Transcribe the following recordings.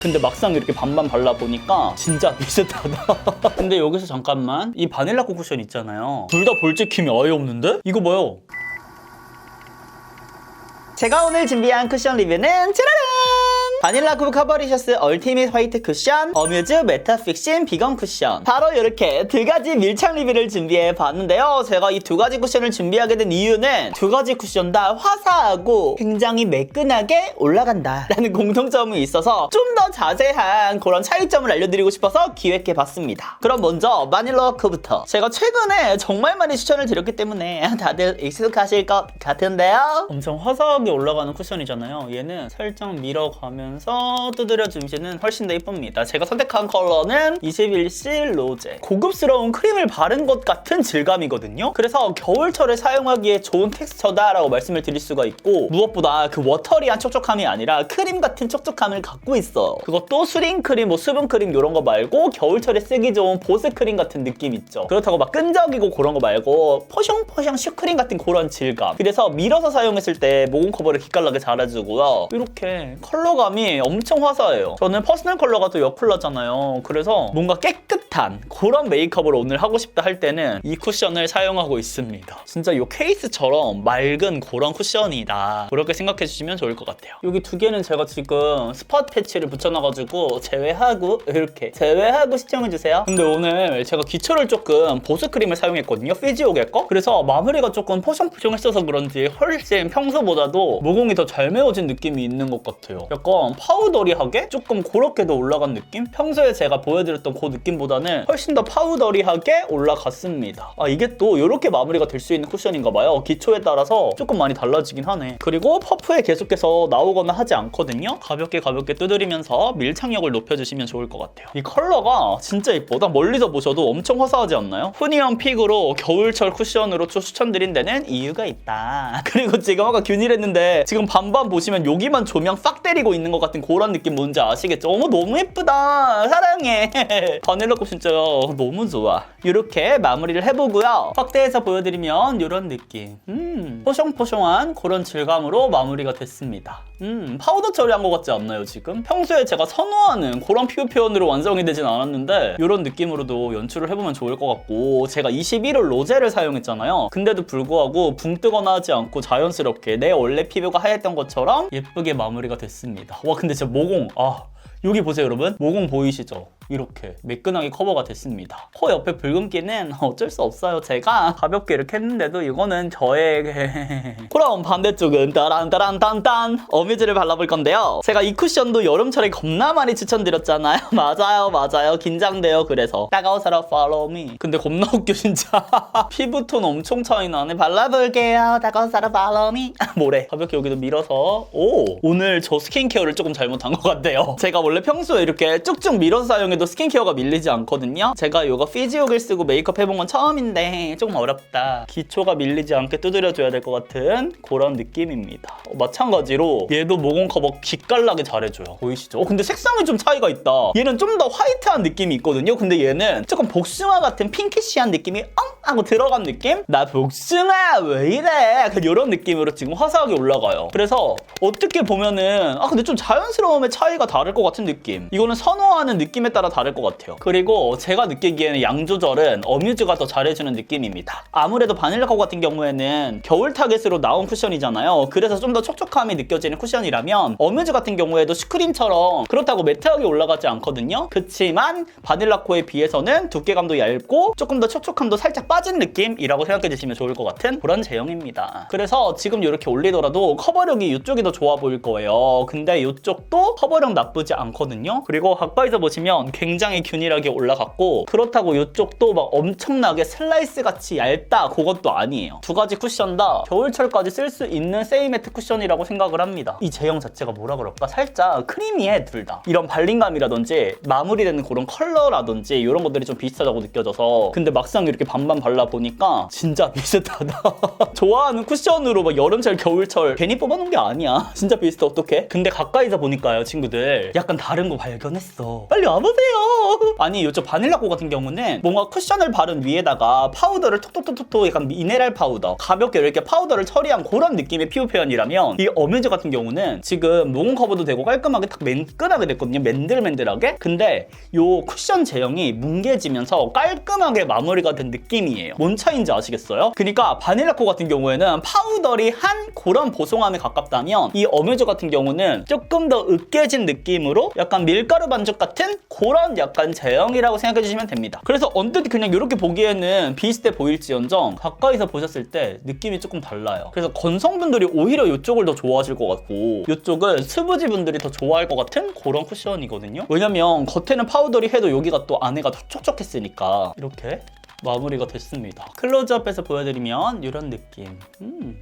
근데 막상 이렇게 반반 발라보니까 진짜 비슷하다. 근데 여기서 잠깐만, 이 바닐라코 쿠션 있잖아요. 둘 다 볼 찍힘이 아예 없는데? 이거 봐요. 제가 오늘 준비한 쿠션 리뷰는 짜라란! 바닐라코 커버리셔스 얼티밋 화이트 쿠션, 어뮤즈 메타픽신 비건 쿠션. 바로 이렇게 두 가지 밀착 리뷰를 준비해 봤는데요. 제가 이 두 가지 쿠션을 준비하게 된 이유는 두 가지 쿠션 다 화사하고 굉장히 매끈하게 올라간다 라는 공통점이 있어서 좀 더 자세한 그런 차이점을 알려드리고 싶어서 기획해 봤습니다. 그럼 먼저 바닐라코부터. 제가 최근에 정말 많이 추천을 드렸기 때문에 다들 익숙하실 것 같은데요. 엄청 화사하게 올라가는 쿠션이잖아요. 얘는 살짝 밀어가면서 두드려 주시는 훨씬 더 예쁩니다. 제가 선택한 컬러는 21실 로제. 고급스러운 크림을 바른 것 같은 질감이거든요. 그래서 겨울철에 사용하기에 좋은 텍스처다라고 말씀을 드릴 수가 있고, 무엇보다 그 워터리한 촉촉함이 아니라 크림 같은 촉촉함을 갖고 있어. 그것도 수딩크림, 뭐 수분크림 이런 거 말고 겨울철에 쓰기 좋은 보습크림 같은 느낌 있죠. 그렇다고 막 끈적이고 그런 거 말고 포숑포숑 슈크림 같은 그런 질감. 그래서 밀어서 사용했을 때 모공 커버를 기깔나게 잘해주고요. 이렇게 컬러감이 엄청 화사해요. 저는 퍼스널 컬러가 또 여컬러잖아요. 그래서 뭔가 깨끗한 그런 메이크업을 오늘 하고 싶다 할 때는 이 쿠션을 사용하고 있습니다. 진짜 이 케이스처럼 맑은 그런 쿠션이다, 그렇게 생각해 주시면 좋을 것 같아요. 여기 두 개는 제가 지금 스팟 패치를 붙여놔가지고 제외하고 이렇게 제외하고 시청해주세요. 근데 오늘 제가 기초를 조금 보습크림을 사용했거든요. 피지오게 거. 그래서 마무리가 조금 포숑포숑했어서 그런지 훨씬 평소보다도 모공이 더 잘 메워진 느낌이 있는 것 같아요. 약간 파우더리하게 조금 그렇게도 올라간 느낌? 평소에 제가 보여드렸던 그 느낌보다는 훨씬 더 파우더리하게 올라갔습니다. 아, 이게 또 이렇게 마무리가 될 수 있는 쿠션인가봐요. 기초에 따라서 조금 많이 달라지긴 하네. 그리고 퍼프에 계속해서 나오거나 하지 않거든요. 가볍게 두드리면서 밀착력을 높여주시면 좋을 것 같아요. 이 컬러가 진짜 예뻐. 딱 멀리서 보셔도 엄청 화사하지 않나요? 후니언 픽으로 겨울철 쿠션으로 추천드린 데는 이유가 있다. 그리고 지금 아까 균일했는데 지금 반반 보시면 여기만 조명 싹 때리고 있는 것 같은 그런 느낌 뭔지 아시겠죠? 어머, 너무 예쁘다. 사랑해. 바닐라코 진짜 너무 좋아. 이렇게 마무리를 해보고요. 확대해서 보여드리면 이런 느낌. 포숑포숑한 그런 질감으로 마무리가 됐습니다. 파우더 처리한 것 같지 않나요 지금? 평소에 제가 선호하는 그런 피부 표현으로 완성이 되진 않았는데 이런 느낌으로도 연출을 해보면 좋을 것 같고, 제가 21호 로제를 사용했잖아요. 근데도 불구하고 붕 뜨거나 하지 않고 자연스럽게 내 원래 피부가 하였던 것처럼 예쁘게 마무리가 됐습니다. 와, 근데 진짜 모공, 여기 보세요 여러분. 모공 보이시죠? 이렇게 매끈하게 커버가 됐습니다. 코 옆에 붉은기는 어쩔 수 없어요. 제가 가볍게 이렇게 했는데도 이거는 저의 그럼 반대쪽은 따란따란딴딴 어뮤즈를 발라볼 건데요. 제가 이 쿠션도 여름철에 겁나 많이 추천드렸잖아요. 맞아요. 긴장돼요. 그래서 따가워서라 follow me. 근데 겁나 웃겨 진짜. 피부톤 엄청 차이 나네. 발라볼게요. 따가워서라 follow me. 뭐래. 가볍게 여기도 밀어서. 오늘 저 스킨케어를 조금 잘못한 것 같아요. 제가 원래 평소에 이렇게 쭉쭉 밀어서 사용해도 스킨케어가 밀리지 않거든요. 제가 이거 피지오겔 쓰고 메이크업 해본 건 처음인데 조금 어렵다. 기초가 밀리지 않게 두드려줘야 될 것 같은 그런 느낌입니다. 마찬가지로 얘도 모공 커버 기깔나게 잘해줘요. 보이시죠? 근데 색상이 좀 차이가 있다. 얘는 좀 더 화이트한 느낌이 있거든요. 근데 얘는 조금 복숭아 같은 핑키시한 느낌이 하고 들어간 느낌? 나 복숭아 왜 이래? 약간 이런 느낌으로 지금 화사하게 올라가요. 그래서 어떻게 보면은 근데 좀 자연스러움의 차이가 다를 것 같은 느낌. 이거는 선호하는 느낌에 따라 다를 것 같아요. 그리고 제가 느끼기에는 양 조절은 어뮤즈가 더 잘해주는 느낌입니다. 아무래도 바닐라코 같은 경우에는 겨울 타겟으로 나온 쿠션이잖아요. 그래서 좀 더 촉촉함이 느껴지는 쿠션이라면 어뮤즈 같은 경우에도 슈크림처럼 그렇다고 매트하게 올라가지 않거든요. 그치만 바닐라코에 비해서는 두께감도 얇고 조금 더 촉촉함도 살짝 빠진 느낌이라고 생각해 주시면 좋을 것 같은 그런 제형입니다. 그래서 지금 이렇게 올리더라도 커버력이 이쪽이 더 좋아 보일 거예요. 근데 이쪽도 커버력 나쁘지 않거든요. 그리고 가까이서 보시면 굉장히 균일하게 올라갔고, 그렇다고 이쪽도 막 엄청나게 슬라이스 같이 얇다 그것도 아니에요. 두 가지 쿠션 다 겨울철까지 쓸 수 있는 세이매트 쿠션이라고 생각을 합니다. 이 제형 자체가 뭐라 그럴까? 살짝 크리미해 둘 다. 이런 발림감이라든지 마무리되는 그런 컬러라든지 이런 것들이 좀 비슷하다고 느껴져서. 근데 막상 이렇게 반반 쿠션 발라보니까 진짜 비슷하다. 좋아하는 쿠션으로 막 여름철 겨울철 괜히 뽑아놓은 게 아니야. 진짜 비슷해. 어떡해? 근데 가까이서 보니까요 친구들 약간 다른 거 발견했어. 빨리 와보세요. 아니 이쪽 바닐라코 같은 경우는 뭔가 쿠션을 바른 위에다가 파우더를 톡톡톡톡 약간 미네랄 파우더 가볍게 이렇게 파우더를 처리한 그런 느낌의 피부 표현이라면 이 어뮤즈 같은 경우는 지금 모공 커버도 되고 깔끔하게 딱 매끈하게 됐거든요. 맨들맨들하게. 근데 요 쿠션 제형이 뭉개지면서 깔끔하게 마무리가 된 느낌이에요. 뭔 차이인지 아시겠어요? 그러니까 바닐라코 같은 경우에는 파우더리한 그런 보송함에 가깝다면 이 어뮤즈 같은 경우는 조금 더 으깨진 느낌으로 약간 밀가루 반죽 같은 그런 약간 제형이라고 생각해 주시면 됩니다. 그래서 언뜻 그냥 이렇게 보기에는 비슷해 보일지언정 가까이서 보셨을 때 느낌이 조금 달라요. 그래서 건성분들이 오히려 이쪽을 더 좋아하실 것 같고 이쪽은 스부지 분들이 더 좋아할 것 같은 그런 쿠션이거든요. 왜냐면 겉에는 파우더리 해도 여기가 또 안에가 촉촉했으니까 이렇게 마무리가 됐습니다. 클로즈업해서 보여드리면 이런 느낌.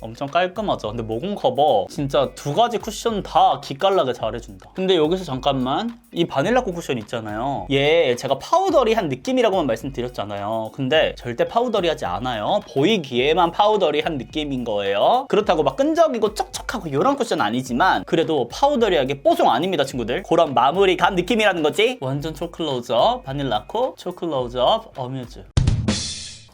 엄청 깔끔하죠. 근데 모공 커버 진짜 두 가지 쿠션 다 기깔나게 잘해준다. 근데 여기서 잠깐만 이 바닐라코 쿠션 있잖아요. 얘 제가 파우더리한 느낌이라고만 말씀드렸잖아요. 근데 절대 파우더리하지 않아요. 보이기에만 파우더리한 느낌인 거예요. 그렇다고 막 끈적이고 쩍쩍하고 이런 쿠션 아니지만 그래도 파우더리하게 뽀송 아닙니다 친구들. 그런 마무리감 느낌이라는 거지. 완전 초클로즈업 바닐라코 초클로즈업 어뮤즈.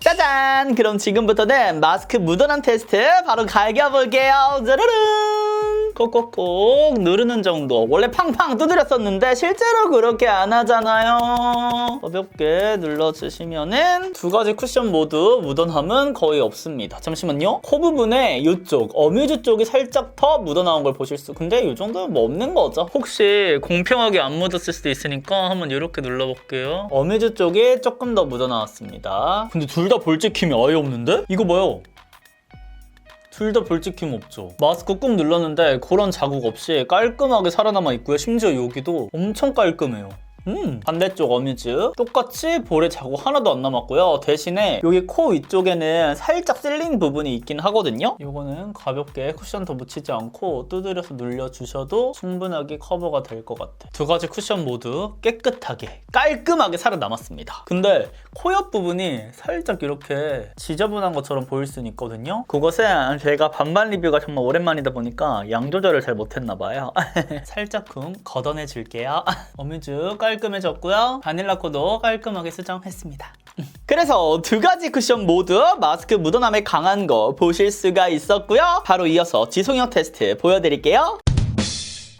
짜잔! 그럼 지금부터는 마스크 묻어난 테스트 바로 갈겨볼게요. 짜르릉! 꼭꼭꼭 누르는 정도. 원래 팡팡 두드렸었는데 실제로 그렇게 안 하잖아요. 가볍게 눌러주시면은 두 가지 쿠션 모두 묻어남은 거의 없습니다. 잠시만요. 코 부분에 이쪽 어뮤즈 쪽이 살짝 더 묻어나온 걸 보실 수. 근데 이 정도는 뭐 없는 거죠. 혹시 공평하게 안 묻었을 수도 있으니까 한번 이렇게 눌러볼게요. 어뮤즈 쪽이 조금 더 묻어나왔습니다. 근데 둘 다 볼 찍힘이 아예 없는데? 이거 봐요. 둘 다 볼 찍힘 없죠. 마스크 꾹 눌렀는데 그런 자국 없이 깔끔하게 살아남아 있고요. 심지어 여기도 엄청 깔끔해요. 반대쪽 어뮤즈 똑같이 볼에 자국 하나도 안 남았고요. 대신에 여기 코 위쪽에는 살짝 쓸린 부분이 있긴 하거든요. 이거는 가볍게 쿠션 더 묻히지 않고 두드려서 눌려주셔도 충분하게 커버가 될 것 같아요. 두 가지 쿠션 모두 깨끗하게 깔끔하게 살아남았습니다. 근데 코 옆 부분이 살짝 이렇게 지저분한 것처럼 보일 수는 있거든요. 그것은 제가 반반 리뷰가 정말 오랜만이다 보니까 양 조절을 잘 못했나 봐요. 살짝쿵 걷어내 줄게요. 어뮤즈 깔끔해졌고요. 바닐라코도 깔끔하게 수정했습니다. 그래서 두 가지 쿠션 모두 마스크 묻어남에 강한 거 보실 수가 있었고요. 바로 이어서 지속력 테스트 보여드릴게요.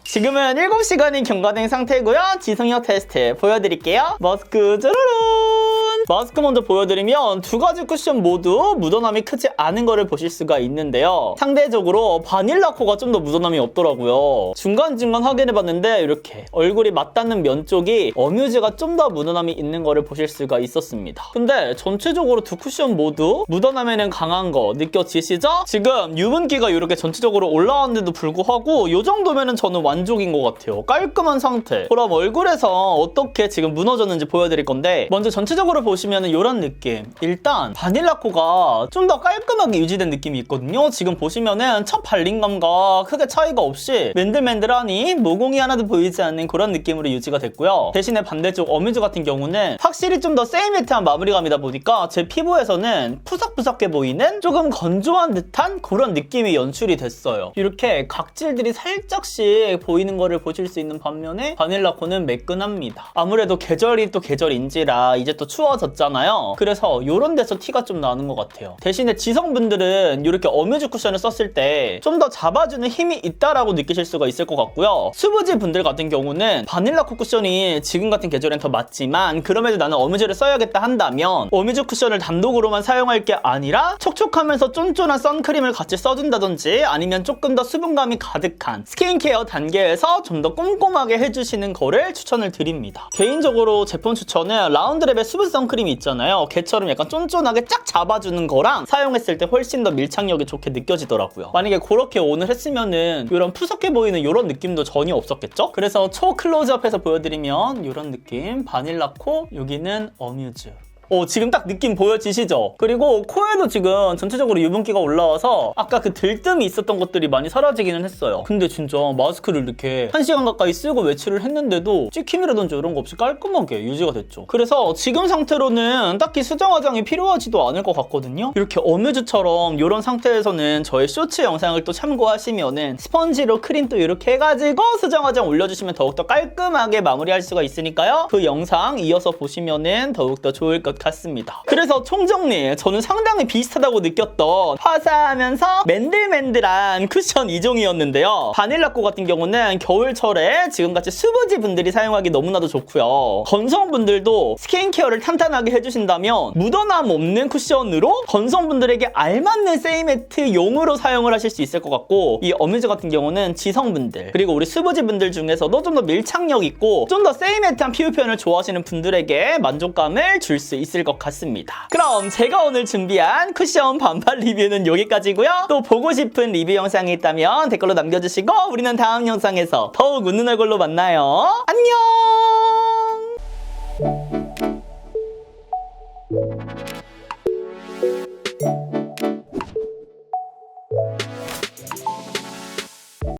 지금은 7시간이 경과된 상태고요. 지속력 테스트 보여드릴게요. 마스크 짜라란! 마스크 먼저 보여드리면 두 가지 쿠션 모두 묻어남이 크지 않은 거를 보실 수가 있는데요. 상대적으로 바닐라코가 좀 더 묻어남이 없더라고요. 중간중간 확인해봤는데 이렇게 얼굴이 맞닿는 면 쪽이 어뮤즈가 좀 더 묻어남이 있는 거를 보실 수가 있었습니다. 근데 전체적으로 두 쿠션 모두 묻어남에는 강한 거 느껴지시죠? 지금 유분기가 이렇게 전체적으로 올라왔는데도 불구하고 이 정도면은 저는 만족인 것 같아요. 깔끔한 상태. 그럼 얼굴에서 어떻게 지금 무너졌는지 보여드릴 건데 먼저 전체적으로 보시면은 이런 느낌. 일단 바닐라코가 좀 더 깔끔하게 유지된 느낌이 있거든요. 지금 보시면은 첫 발림감과 크게 차이가 없이 맨들맨들하니 모공이 하나도 보이지 않는 그런 느낌으로 유지가 됐고요. 대신에 반대쪽 어뮤즈 같은 경우는 확실히 좀 더 세이매트한 마무리감이다 보니까 제 피부에서는 푸석푸석해 보이는 조금 건조한 듯한 그런 느낌이 연출이 됐어요. 이렇게 각질들이 살짝씩 보이는 거를 보실 수 있는 반면에 바닐라코는 매끈합니다. 아무래도 계절이 또 계절인지라 이제 또 추워졌잖아요. 그래서 이런 데서 티가 좀 나는 것 같아요. 대신에 지성분들은 이렇게 어뮤즈 쿠션을 썼을 때 좀 더 잡아주는 힘이 있다라고 느끼실 수가 있을 것 같고요. 수부지 분들 같은 경우는 바닐라코 쿠션이 지금 같은 계절엔 더 맞지만 그럼에도 나는 어뮤즈를 써야겠다 한다면 어뮤즈 쿠션을 단독으로만 사용할 게 아니라 촉촉하면서 쫀쫀한 선크림을 같이 써준다든지 아니면 조금 더 수분감이 가득한 스킨케어 단계에서 좀 더 꼼꼼하게 해주시는 거를 추천을 드립니다. 개인적으로 제품 추천은 라운드랩의 수분 선크림이 있잖아요. 걔처럼 약간 쫀쫀하게 쫙 잡아주는 거랑 사용했을 때 훨씬 더 밀착력이 좋게 느껴지더라고요. 만약에 그렇게 오늘 했으면은 이런 푸석해 보이는 이런 느낌도 전혀 없었겠죠? 그래서 초 클로즈업해서 보여드리면 이런 느낌. 바닐라코, 여기는 어뮤즈. 지금 딱 느낌 보여지시죠? 그리고 코에도 지금 전체적으로 유분기가 올라와서 아까 그 들뜸이 있었던 것들이 많이 사라지기는 했어요. 근데 진짜 마스크를 이렇게 1시간 가까이 쓰고 외출을 했는데도 찍힘이라든지 이런 거 없이 깔끔하게 유지가 됐죠. 그래서 지금 상태로는 딱히 수정 화장이 필요하지도 않을 것 같거든요. 이렇게 어뮤즈처럼 이런 상태에서는 저의 쇼츠 영상을 또 참고하시면은 스펀지로 크림 또 이렇게 해가지고 수정 화장 올려주시면 더욱더 깔끔하게 마무리할 수가 있으니까요. 그 영상 이어서 보시면은 더욱더 좋을 것 같습니다. 그래서 총정리, 저는 상당히 비슷하다고 느꼈던 화사하면서 맨들맨들한 쿠션 2종이었는데요. 바닐라코 같은 경우는 겨울철에 지금같이 수부지 분들이 사용하기 너무나도 좋고요. 건성분들도 스킨케어를 탄탄하게 해주신다면 묻어남 없는 쿠션으로 건성분들에게 알맞는 세이매트용으로 사용을 하실 수 있을 것 같고, 이 어뮤즈 같은 경우는 지성분들 그리고 우리 수부지 분들 중에서도 좀 더 밀착력 있고 좀 더 세이매트한 피부 표현을 좋아하시는 분들에게 만족감을 줄 수 있을 것 같습니다. 그럼 제가 오늘 준비한 쿠션 반팔 리뷰는 여기까지고요. 또 보고 싶은 리뷰 영상이 있다면 댓글로 남겨주시고 우리는 다음 영상에서 더욱 웃는 얼굴로 만나요. 안녕.